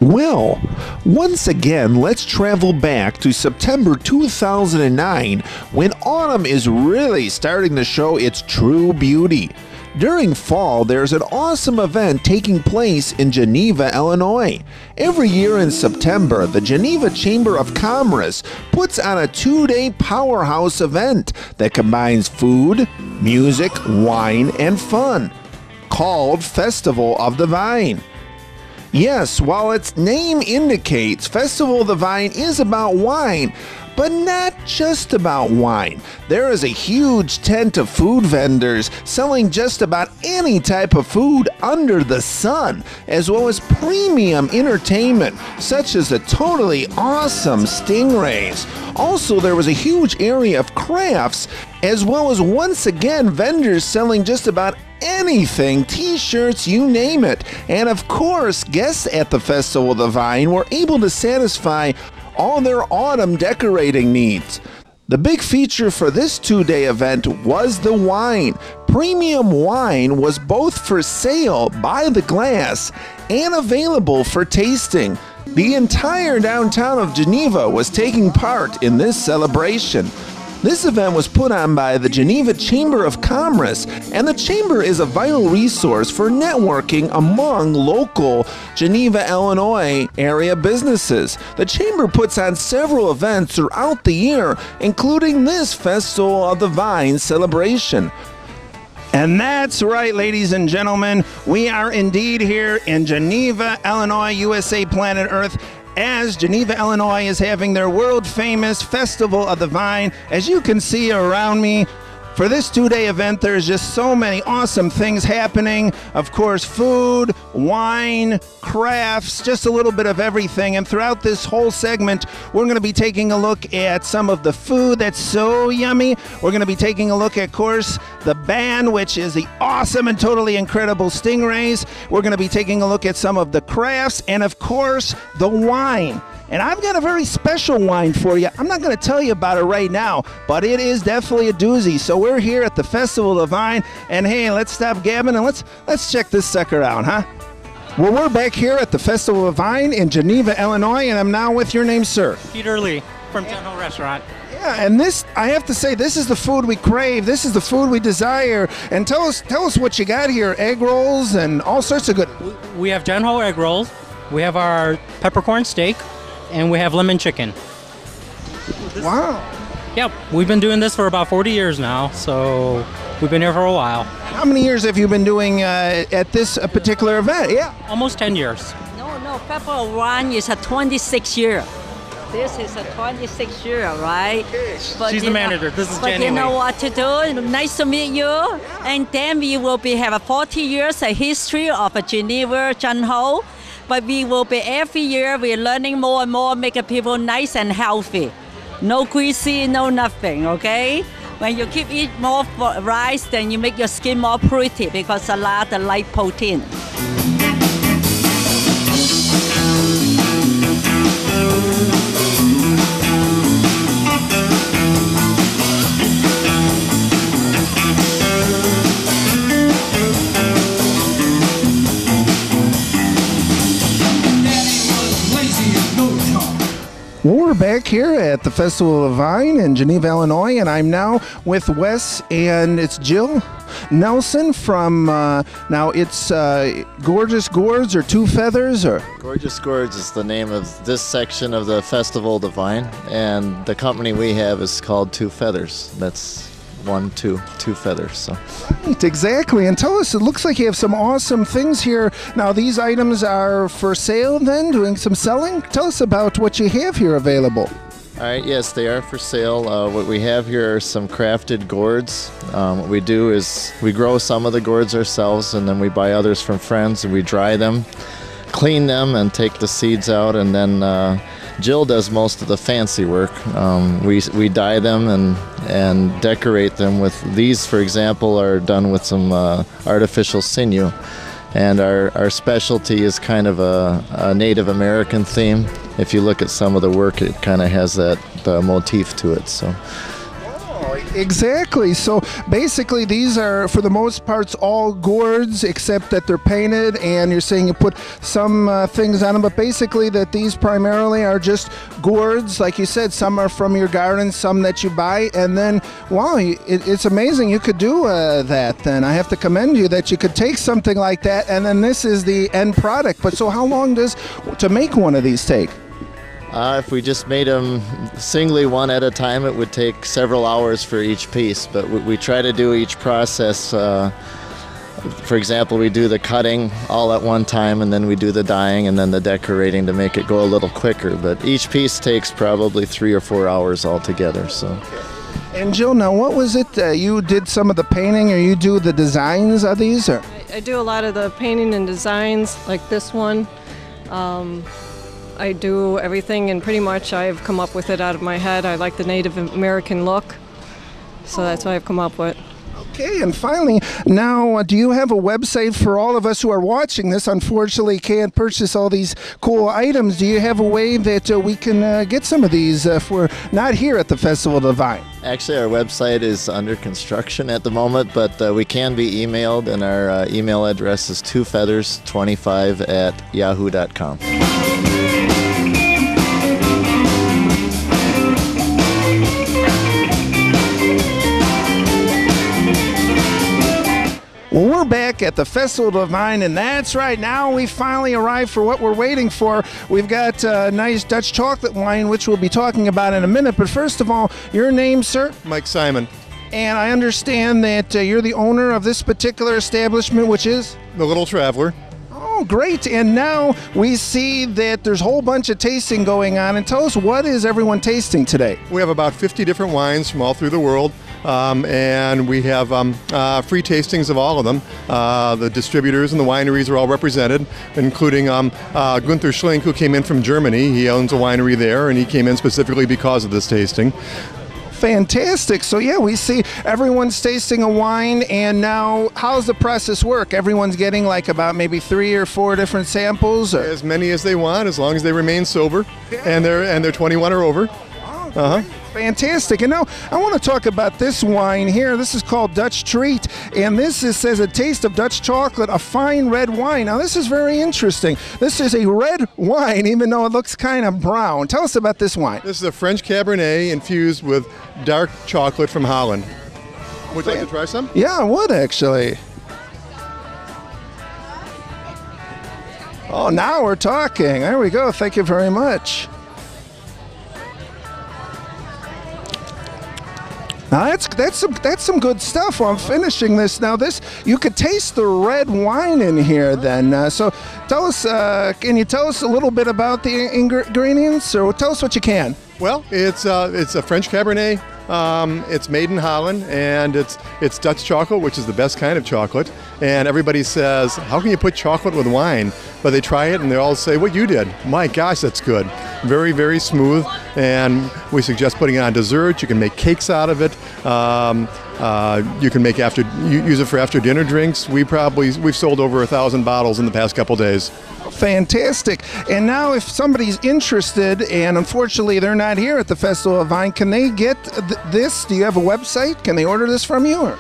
Well, once again, let's travel back to September 2009 when autumn is really starting to show its true beauty. During fall, there's an awesome event taking place in Geneva, Illinois. Every year in September, the Geneva Chamber of Commerce puts on a 2-day powerhouse event that combines food, music, wine, and fun, called Festival of the Vine. Yes, while its name indicates, Festival of the Vine is about wine, but not just about wine. There is a huge tent of food vendors selling just about any type of food under the sun, as well as premium entertainment, such as the totally awesome StingRays. Also, there was a huge area of crafts, as well as once again vendors selling just about anything, t-shirts, you name it. And of course, guests at the Festival of the Vine were able to satisfy all their autumn decorating needs. The big feature for this 2-day event was the wine. Premium wine was both for sale by the glass and available for tasting. The entire downtown of Geneva was taking part in this celebration. This event was put on by the Geneva Chamber of Commerce, and the Chamber is a vital resource for networking among local Geneva, Illinois area businesses. The Chamber puts on several events throughout the year, including this Festival of the Vine celebration. And that's right, ladies and gentlemen, we are indeed here in Geneva, Illinois, USA, planet Earth, as Geneva, Illinois is having their world-famous Festival of the Vine. As you can see around me, for this 2-day event, there's just so many awesome things happening. Of course, food, wine, crafts, just a little bit of everything. And throughout this whole segment, we're going to be taking a look at some of the food that's so yummy. We're going to be taking a look at, of course, the band, which is the awesome and totally incredible StingRays. We're going to be taking a look at some of the crafts and, of course, the wine. And I've got a very special wine for you. I'm not going to tell you about it right now, but it is definitely a doozy. So we're here at the Festival of the Vine, and hey, let's stop gabbing and let's check this sucker out, huh? Well, we're back here at the Festival of the Vine in Geneva, Illinois, and I'm now with your name, sir. Peter Lee from Geneva Restaurant. Yeah, and this, I have to say, this is the food we crave. This is the food we desire. And tell us what you got here. Egg rolls and all sorts of good. We have Geneva egg rolls. We have our peppercorn steak. And we have lemon chicken. Wow. Yep, we've been doing this for about 40 years now, so we've been here for a while. How many years have you been doing at this particular event? Yeah. Almost 10 years. No, pepper wine is a 26 year. This is a 26 year, right? But she's the manager. This is Jenny. But you know what to do. Nice to meet you. And then we will have a 40 years a history of a Geneva Genho. But we will be every year, we're learning more and more, making people nice and healthy. No greasy, no nothing, okay? When you keep eating more rice, then you make your skin more pretty because a lot of light protein. Well, we're back here at the Festival of the Vine in Geneva, Illinois, and I'm now with Wes and it's Jill Nelson from, now it's Gorgeous Gourds or Two Feathers? Or Gorgeous Gourds is the name of this section of the Festival of the Vine, and the company we have is called Two Feathers. That's two feathers. So. Right, exactly. And tell us, it looks like you have some awesome things here. Now, these items are for sale then, doing some selling? Tell us about what you have here available. All right, yes, they are for sale. What we have here are some crafted gourds. What we do is we grow some of the gourds ourselves, and then we buy others from friends, and we dry them, clean them, and take the seeds out, and then Jill does most of the fancy work. We dye them and decorate them with these, for example, are done with some artificial sinew. And our specialty is kind of a Native American theme. If you look at some of the work, it kind of has that motif to it. So. Exactly. So basically these are, for the most part, all gourds except that they're painted, and you're saying you put some things on them, but basically that these primarily are just gourds. Like you said, some are from your garden, some that you buy, and then, wow, it's amazing you could do that then. I have to commend you that you could take something like that, and then this is the end product. But so how long does to make one of these take? If we just made them singly one at a time, it would take several hours for each piece. But we try to do each process. For example, we do the cutting all at one time, and then we do the dyeing and then the decorating to make it go a little quicker. But each piece takes probably 3 or 4 hours altogether. So. And Jill, now what was it? You did some of the painting, or you do the designs of these? Or? I do a lot of the painting and designs, like this one. I do everything, and pretty much I've come up with it out of my head. I like the Native American look, so that's what I've come up with. Okay, and finally, now, do you have a website for all of us who are watching this? Unfortunately, can't purchase all these cool items. Do you have a way that we can get some of these if we're not here at the Festival of the Vine? Actually, our website is under construction at the moment, but we can be emailed, and our email address is twofeathers25@yahoo.com. Well, we're back at the Festival of the Vine, and that's right. Now we finally arrived for what we're waiting for. We've got nice Dutch chocolate wine, which we'll be talking about in a minute. But first of all, your name, sir? Mike Simon. And I understand that you're the owner of this particular establishment, which is? The Little Traveler. Oh, great. And now we see that there's a whole bunch of tasting going on. And tell us, what is everyone tasting today? We have about 50 different wines from all through the world. And we have free tastings of all of them. The distributors and the wineries are all represented, including Gunther Schlink, who came in from Germany. He owns a winery there, and he came in specifically because of this tasting. Fantastic. So yeah, we see everyone's tasting a wine, and now how's the process work? Everyone's getting like about maybe 3 or 4 different samples? Or? As many as they want, as long as they remain sober, and they're 21 or over. Fantastic. And now I want to talk about this wine here. This is called Dutch Treat, and this says a taste of Dutch chocolate, a fine red wine. Now this is very interesting. This is a red wine, even though it looks kind of brown. Tell us about this wine. This is a French Cabernet infused with dark chocolate from Holland. Would you like to try some? Yeah, I would actually. Oh, now we're talking. There we go. Thank you very much. Now that's some good stuff. I'm finishing this now. This, you could taste the red wine in here. Then, so tell us. Can you tell us a little bit about the ingredients, or tell us what you can? Well, it's a French Cabernet. It's made in Holland, and it's Dutch chocolate, which is the best kind of chocolate. And everybody says, how can you put chocolate with wine? But they try it, and they all say, what you did. My gosh, that's good. Very, very smooth, and we suggest putting it on dessert. You can make cakes out of it. You can make use it for after dinner drinks. We've sold over 1,000 bottles in the past couple days. Fantastic. And now if somebody's interested, and unfortunately they're not here at the Festival of Vine, can they get this? Do you have a website? Can they order this from you? Or?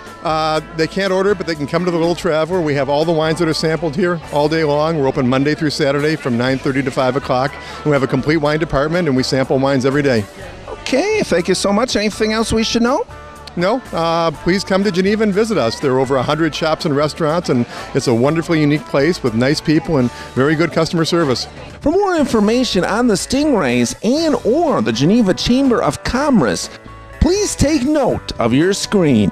They can't order it, but they can come to the Little Traveler. We have all the wines that are sampled here all day long. We're open Monday through Saturday from 9:30 to 5 o'clock. We have a complete wine department, and we sample wines every day. Okay, thank you so much. Anything else we should know? No, please come to Geneva and visit us. There are over 100 shops and restaurants, and it's a wonderfully unique place with nice people and very good customer service. For more information on the StingRays and or the Geneva Chamber of Commerce, please take note of your screen.